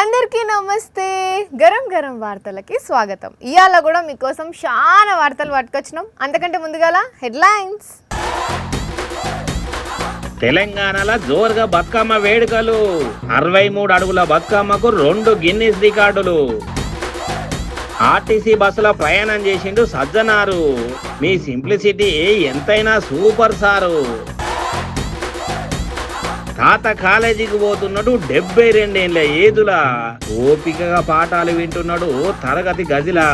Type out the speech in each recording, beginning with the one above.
అందరికీ నమస్తే. గరం గరం వార్తలకి స్వాగతం. ఇవాళ కూడా మీకోసం చాలా వార్తలు పట్టుకొచ్చినాం. అంతకంటే ముందుగాల హెడ్లైన్స్. తెలంగాణలో జోరుగా బతుకమ్మ వేడుకలు. 63 అడుగుల బతుకమ్మకు 2 గిన్నిస్ రికార్డులు. ఆర్టీసీ బస్సులో ప్రయాణం చేసిండు సజ్జనారు. మీ సింప్లిసిటీ ఎంతైనా సూపర్ సారు. తాత కాలేజీకి పోతున్నాడు 72 ఏదులా. ఓపికగా పాఠాలు వింటున్నాడు తరగతి గదిలా.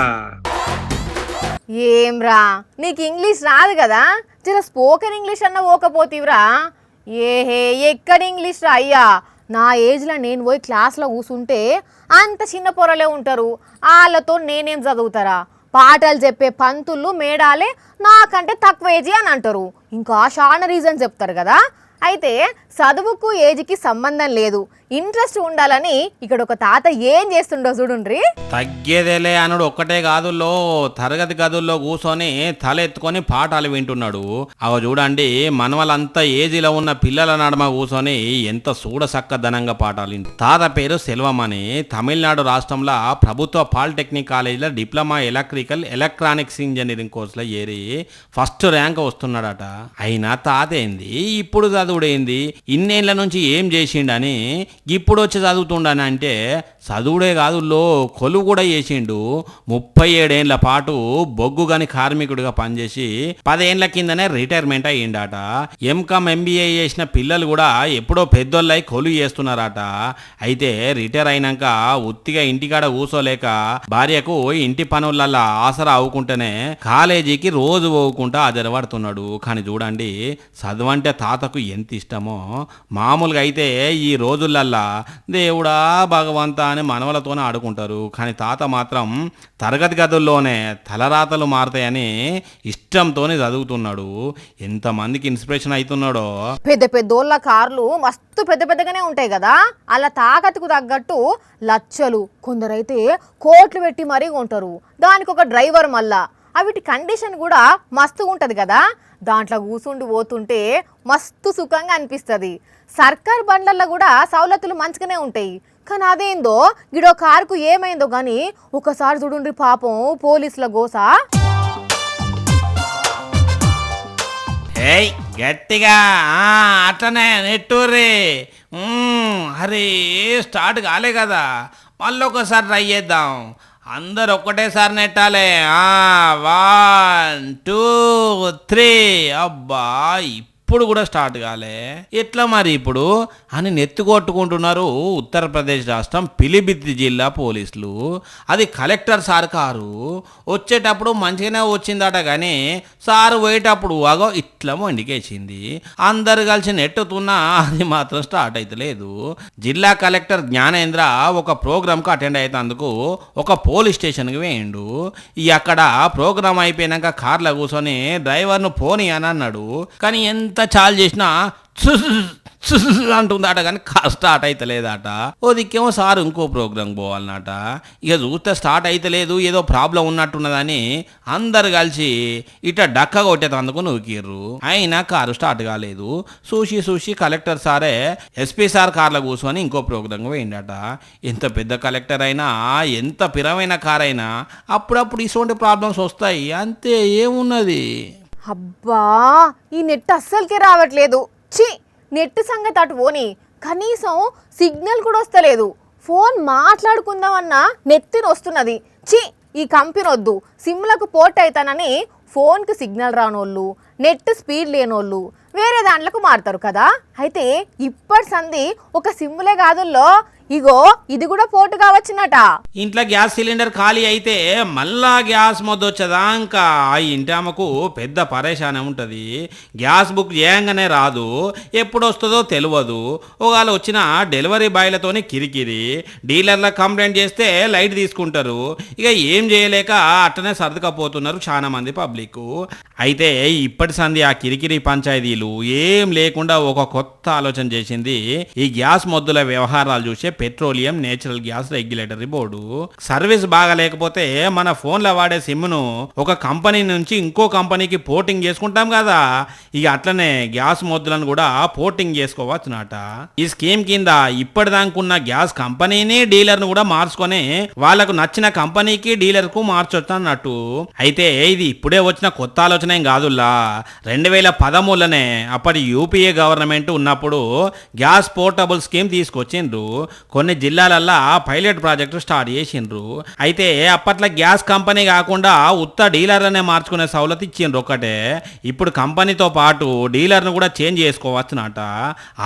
ఏంరా నీకు ఇంగ్లీష్ రాదు కదా, జర స్పోకెన్ ఇంగ్లీష్ అన్న ఓకపోతీవ్రా. ఏహే ఎక్కడ ఇంగ్లీష్ రా అయ్యా. నా ఏజ్లో నేను పోయి క్లాస్లో కూర్చుంటే అంత చిన్న పొరలే ఉంటారు, వాళ్ళతో నేనేం చదువుతారా. పాటలు చెప్పే పంతులు మేడాలే నాకంటే తక్కువ ఏజీ అని అంటారు. ఇంకా చాలా రీజన్ చెప్తారు కదా. అయితే చదువుకు ఏజ్కి సంబంధం లేదు, ఇంట్రెస్ట్ ఉండాలని ఇక్కడ ఒక తాత ఏం చేస్తుండో చూడుండ్రి. తగ్గేదేలే అనుడు ఒక్కటే కాదుల్లో తరగతి గదుల్లో కూర్చొని తల ఎత్తుకొని పాఠాలు వింటున్నాడు. అవ చూడండి, మనవలంతా ఏజీలో ఉన్న పిల్లల నడమ కూర్చొని ఎంత చూడసక్కదనంగా పాఠాలు వింటు. తాత పేరు సెల్వం అని తమిళనాడు రాష్ట్రంలో ప్రభుత్వ పాలిటెక్నిక్ కాలేజీలో డిప్లొమా ఎలక్ట్రానిక్స్ ఇంజనీరింగ్ కోర్సులో ఏరి ఫస్ట్ ర్యాంక్ వస్తున్నాడట. అయినా తాత ఏంది, ఇప్పుడు చదువుడేంది, ఇన్నేళ్ల నుంచి ఏం చేసిండని ఇప్పుడు వచ్చి చదువుతుండని అంటే చదువుడే కాదుల్లో కొలువు కూడా చేసిండు. 37 ఏళ్ల పాటు బొగ్గు గని కార్మికుడిగా పనిచేసి 10 ఏళ్ల కిందనే రిటైర్మెంట్ అయ్యిండట. ఎంకామ్ ఎంబీఏ చేసిన పిల్లలు కూడా ఎప్పుడో పెద్దోళ్ళై కొలువు చేస్తున్నారట. అయితే రిటైర్ అయినాక ఉత్తిగా ఇంటికాడ కూసోలేక భార్యకు ఇంటి పనులల్లా ఆసరా అవ్వుకుంటేనే కాలేజీకి రోజు పోవుకుంటా హాజరుపడుతున్నాడు. కానీ చూడండి, చదువంటే తాతకు ఎంత ఇష్టమో. మామూలుగా అయితే ఈ రోజులల్లా దేవుడా భగవంతా అని మనవలతోనే ఆడుకుంటారు. కానీ తాత మాత్రం తరగతి గదుల్లోనే తలరాతలు మారుతాయని ఇష్టంతోనే చదువుతున్నాడు. ఎంతమందికి ఇన్స్పిరేషన్ అవుతున్నాడో. పెద్ద పెద్దోళ్ళ కార్లు మస్తు పెద్ద పెద్దగానే ఉంటాయి కదా, అలా తాకతుకు తగ్గట్టు లచ్చలు, కొందరైతే కోట్లు పెట్టి మరీ కొంటారు. దానికి ఒక డ్రైవర్ మళ్ళా. అవిటి కండిషన్ కూడా మస్తుగా ఉంటుంది కదా. దాంట్లో కూసుండి పోతుంటే మస్తు సుఖంగా అనిపిస్తుంది. సర్కార్ బండ్లల్లో కూడా సౌలతులు మంచిగానే ఉంటాయి. కానీ అదేందో గిడో కారుకు ఏమైందో కానీ ఒకసారి చూడుండ్రి పాపం పోలీసుల గోసా. గట్టిగా అట్లనే నెట్టూరి. అరే స్టార్ట్ కాలే కదా, మళ్ళీ ఒకసారి ట్రై చేద్దాం. అందరు ఒక్కటేసారి నెట్టాలి. 1 2 3. అబ్బా ఇప్పుడు కూడా స్టార్ట్ కాలే, ఎట్లా మరి ఇప్పుడు అని నెత్తుకొట్టుకుంటున్నారు ఉత్తరప్రదేశ్ రాష్ట్రం పిలిభిత్ జిల్లా పోలీసులు. అది కలెక్టర్ సార్ కారు. వచ్చేటప్పుడు మంచిగానే వచ్చిందట, కానీ సారు పోయేటప్పుడు అగో ఇట్లా మొండికేసింది. అందరు కలిసి నెట్టుతున్నా అది మాత్రం స్టార్ట్ అవుతలేదు. జిల్లా కలెక్టర్ జ్ఞానేంద్ర ఒక ప్రోగ్రాంకు అటెండ్ అయ్యేందుకు ఒక పోలీస్ స్టేషన్కి వేయండు. అక్కడ ప్రోగ్రాం అయిపోయినాక కార్లో కూర్చొని డ్రైవర్ను పోనీ అని అన్నాడు. కానీ ఎంత చాలు చేసినా అంటుందట, కానీ స్టార్ట్ అవుతలేదట. ఓ దిక్కేమో సార్ ఇంకో ప్రోగ్రాం పోవాలన్నట. ఇక చూస్తే స్టార్ట్ అవుతలేదు, ఏదో ప్రాబ్లం ఉన్నట్టున్నదని అందరు కలిసి ఇట్లా డక్క కొట్టేందుకు నూకిర్రు. అయినా కారు స్టార్ట్ కాలేదు. చూసి కలెక్టర్ సారే ఎస్పీ సార్ కార్లో కూర్చొని ఇంకో ప్రోగ్రాం పోయిండట. ఎంత పెద్ద కలెక్టర్ అయినా, ఎంత పిరమైన కార్ అయినా అప్పుడప్పుడు ఇటువంటి ప్రాబ్లమ్స్ వస్తాయి, అంతే, ఏమున్నది. అబ్బా ఈ నెట్ అస్సలకే రావట్లేదు. చి, నెట్ సంగతి అటు పోని, కనీసం సిగ్నల్ కూడా వస్తలేదు. ఫోన్ మాట్లాడుకుందామన్నా నెత్తిని వస్తున్నది. చి, ఈ కంపెనీ వద్దు. సిమ్లకు పోర్ట్ అవుతానని ఫోన్కి సిగ్నల్ రానోళ్ళు, నెట్ స్పీడ్ లేనోళ్ళు వేరే దాంట్లకు మారుతారు కదా. అయితే ఇప్పటి సంది ఒక సిమ్లే కాదుల్లో, ఇగో ఇది కూడా పోటు కావచ్చునట. ఇంట్లో గ్యాస్ సిలిండర్ ఖాళీ అయితే మళ్ళా గ్యాస్ మొద్దొచ్చదా. ఇంకా ఆ ఇంటి ఆమెకు పెద్ద పరేషానే ఉంటుంది. గ్యాస్ బుక్ చేయంగానే రాదు, ఎప్పుడు వస్తుందో తెలియదు. ఒకవేళ వచ్చిన డెలివరీ బాయ్లతోనే కిరికిరి. డీలర్లకు కంప్లైంట్ చేస్తే లైట్ తీసుకుంటారు. ఇక ఏం చేయలేక అట్టనే సర్దుకపోతున్నారు చాలా మంది పబ్లిక్. అయితే ఇప్పటి సంది ఆ కిరికిరి పంచాయతీలు ఏం లేకుండా ఒక కొత్త ఆలోచన చేసింది ఈ గ్యాస్ మొద్దుల వ్యవహారాలు చూసే petroleum natural gas regulatory board. Service బాగా లేకపోతే మన ఫోన్లో వాడే సిమ్ను ఒక కంపెనీ నుంచి ఇంకో కంపెనీకి పోర్టింగ్ చేసుకుంటాం కదా, ఇక అట్లనే గ్యాస్ మొద్దులను కూడా పోర్టింగ్ చేసుకోవచ్చునట. ఈ స్కీమ్ కింద ఇప్పటిదాకున్న గ్యాస్ కంపెనీని డీలర్ను కూడా మార్చుకొని వాళ్ళకు నచ్చిన కంపెనీకి డీలర్కు మార్చొచ్చు అన్నట్టు. అయితే ఇది ఇప్పుడే వచ్చిన కొత్త ఆలోచన ఏం కాదుల్లా. 2013లోనే అప్పటి యూపీఏ గవర్నమెంట్ ఉన్నప్పుడు గ్యాస్ పోర్టబుల్ స్కీమ్ తీసుకొచ్చిండ్రు. కొన్ని జిల్లాలల్లో పైలట్ ప్రాజెక్టు స్టార్ట్ చేసిండ్రు. అయితే అప్పట్లో గ్యాస్ కంపెనీ కాకుండా ఉత్త డీలర్లనే మార్చుకునే సౌలత్ ఇచ్చిండ్రు ఒకటే. ఇప్పుడు కంపెనీతో పాటు డీలర్ను కూడా చేంజ్ చేసుకోవచ్చునట.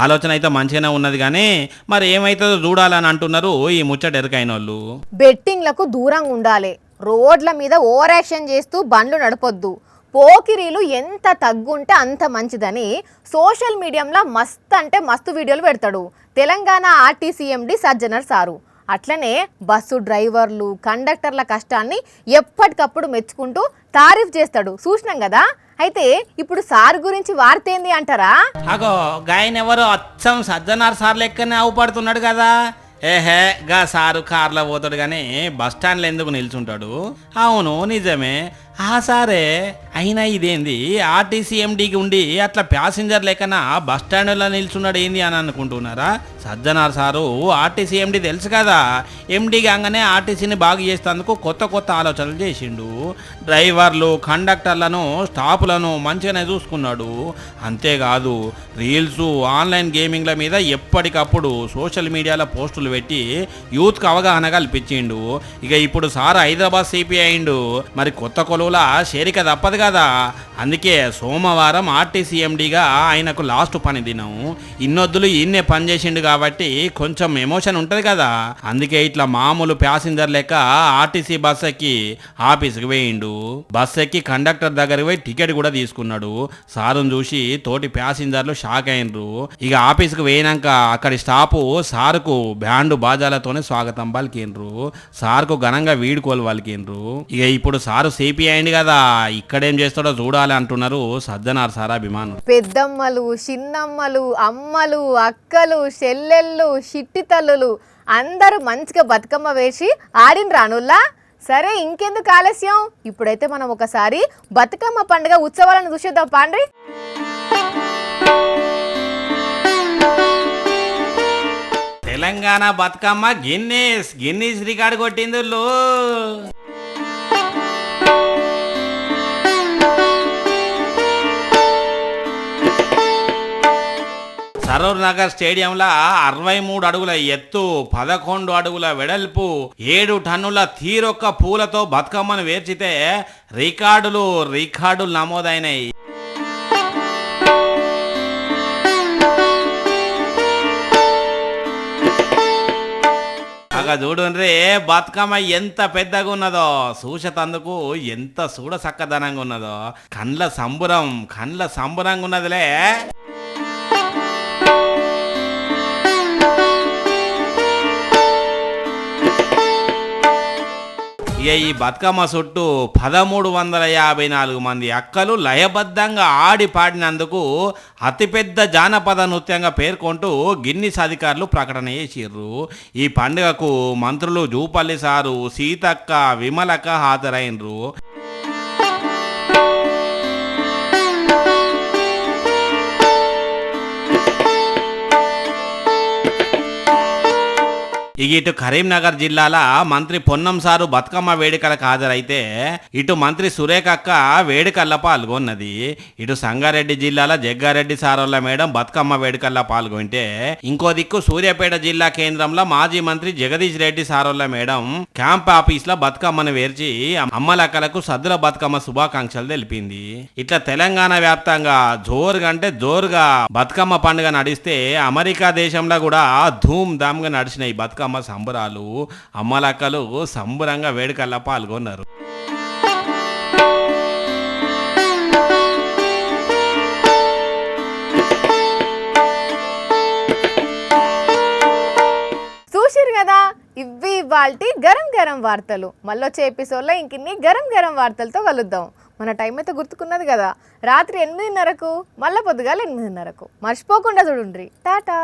ఆలోచన అయితే మంచిగానే ఉన్నది, కానీ మరి ఏమైతుందో చూడాలని అంటున్నారు ఈ ముచ్చట ఎరకైన వాళ్ళు. బెట్టింగ్లకు దూరంగా ఉండాలి, రోడ్ల మీద ఓవర్ యాక్షన్ చేస్తూ బండ్లు నడపొద్దు, పోకిరీలు ఎంత తగ్గుంటే అంత మంచిదని సోషల్ మీడియాలో మస్తు వీడియోలు పెడతాడు తెలంగాణ ఆర్టీసీ ఎండి సజ్జనర్ సారు. అట్లనే బస్సు డ్రైవర్లు కండక్టర్ల కష్టాన్ని ఎప్పటికప్పుడు మెచ్చుకుంటూ తారీఫ్ చేస్తాడు, చూసినాం కదా. అయితే ఇప్పుడు సార్ గురించి వార్తేంది అంటారా? అగో గాయన ఎవరో అచ్చం సజ్జనార్ సార్ లెక్కనే అవుపడుతున్నాడు కదా. ఏహే గా సారు కార్లో పోతాడు కానీ బస్ స్టాండ్లో ఎందుకు నిల్చుంటాడు? అవును నిజమే, ఆ సారే. అయినా ఇదేంది ఆర్టీసీ ఎండీకి ఉండి అట్లా ప్యాసింజర్ లేకనా బస్ స్టాండ్లో నిల్చున్నాడు ఏంది అని అనుకుంటున్నారా? సజ్జనార్ సారు ఆర్టీసీ ఎండీ తెలుసు కదా, ఎండీ కాగానే ఆర్టీసీని బాగు చేసేందుకు కొత్త ఆలోచనలు చేసిండు. డ్రైవర్లు కండక్టర్లను స్టాఫ్లను మంచిగానే చూసుకున్నాడు. అంతేకాదు రీల్స్ ఆన్లైన్ గేమింగ్ల మీద ఎప్పటికప్పుడు సోషల్ మీడియాలో పోస్టులు పెట్టి యూత్కి అవగాహన కల్పించిండు. ఇక ఇప్పుడు సార్ హైదరాబాద్ సిపి అయిండు, మరి కొత్త కొలువుల చేరిక తప్పదు కదా. అందుకే సోమవారం ఆర్టీసీ ఎండీగా ఆయనకు లాస్ట్ పని దినం. ఇన్నొద్దులు ఈయన్నే పనిచేసిండు కాబట్టి కొంచెం ఎమోషన్ ఉంటుంది కదా. అందుకే ఇట్లా మామూలు ప్యాసింజర్ లెక్క ఆర్టీసీ బస్ ఎక్కి ఆఫీస్కి వేయిండు. బస్ ఎక్కి కండక్టర్ దగ్గరికి పోయి టికెట్ కూడా తీసుకున్నాడు. సారును చూసి తోటి ప్యాసింజర్లు షాక్ అయినరు. ఇక ఆఫీస్కి వేయినాక అక్కడి స్టాఫ్ సారుకు బ్యాండ్ బాజాలతోనే స్వాగతం పలికిండ్రు. సార్కు ఘనంగా వీడుకోలు పలికిండ్రు. ఇక ఇప్పుడు సారు సిపి అయింది కదా, ఇక్కడేం చేస్తాడో చూడాలి అంటున్నారు సజ్జనార్ సార్ అభిమానులు. పెద్దమ్మలు, చిన్నమ్మలు, అమ్మలు, అక్కలు, చెల్లెళ్ళు, చిట్టి తల్లులు అందరూ మంచిగా బతుకమ్మ వేసి ఆడిన రానుల్లా. సరే ఇంకెందుకు ఆలస్యం, ఇప్పుడైతే మనం ఒకసారి బతుకమ్మ పండుగ ఉత్సవాలను చూసేద్దాం పాండ్రి. తెలంగాణ బతుకమ్మ గిన్నీస్ రికార్డు కొట్టింది. సరూర్ నగర్ స్టేడియంలో 63 అడుగుల ఎత్తు, 11 అడుగుల వెడల్పు, 7 టన్నుల తీరొక్క పూలతో బతుకమ్మను వేర్చితే రికార్డులు నమోదైనాయి. చూడండి బతుకమ్మ ఎంత పెద్దగా ఉన్నదో, చూసేటందుకు ఎంత చూడ చక్కదనంగా ఉన్నదో. కండ్ల సంబురంగా ఉన్నదిలే. ఇక ఈ బతుకమ్మ చుట్టూ 1354 మంది అక్కలు లయబద్ధంగా ఆడి పాడినందుకు అతిపెద్ద జానపద నృత్యంగా పేర్కొంటూ గిన్నిస్ అధికారులు ప్రకటన చేసిర్రు. ఈ పండుగకు మంత్రులు జూపల్లి సారు, సీతక్క, విమలక్క హాజరైనరు. ఇక ఇటు కరీంనగర్ జిల్లాల మంత్రి పొన్నం సారు బతుకమ్మ వేడుకలకు హాజరైతే ఇటు మంత్రి సురేఖక్క వేడుకల్లో పాల్గొన్నది. ఇటు సంగారెడ్డి జిల్లాల జగ్గారెడ్డి సారోళ్ళ మేడం బతుకమ్మ వేడుకల్లో పాల్గొంటే ఇంకో దిక్కు సూర్యాపేట జిల్లా కేంద్రంలో మాజీ మంత్రి జగదీష్ రెడ్డి సారోళ్ళ మేడం క్యాంప్ ఆఫీస్ లో బతుకమ్మను వేర్చి అమ్మలక్కలకు సద్దుల బతుకమ్మ శుభాకాంక్షలు తెలిపింది. ఇట్లా తెలంగాణ వ్యాప్తంగా జోరుగా బతుకమ్మ పండుగ నడిస్తే అమెరికా దేశంలో కూడా ధూమ్ ధామ్ గా నడిచినాయి బతుకమ్మ సంబరాలు. అమ్మలక్కలు సంబరంగా వేడుకల్లో పాల్గొన్నారు. చూసిరు కదా, ఇవి ఇవాల్టి గరం వార్తలు. మళ్ళొచ్చే ఎపిసోడ్లో ఇంకిన్ని గరం వార్తలతో కలుద్దాం. మన టైం అయితే గుర్తుకున్నది కదా, రాత్రి 8:30కు మళ్ళీ పొద్దుగాల 8:30కు. మర్చిపోకుండా చూడుండ్రి. టాటా.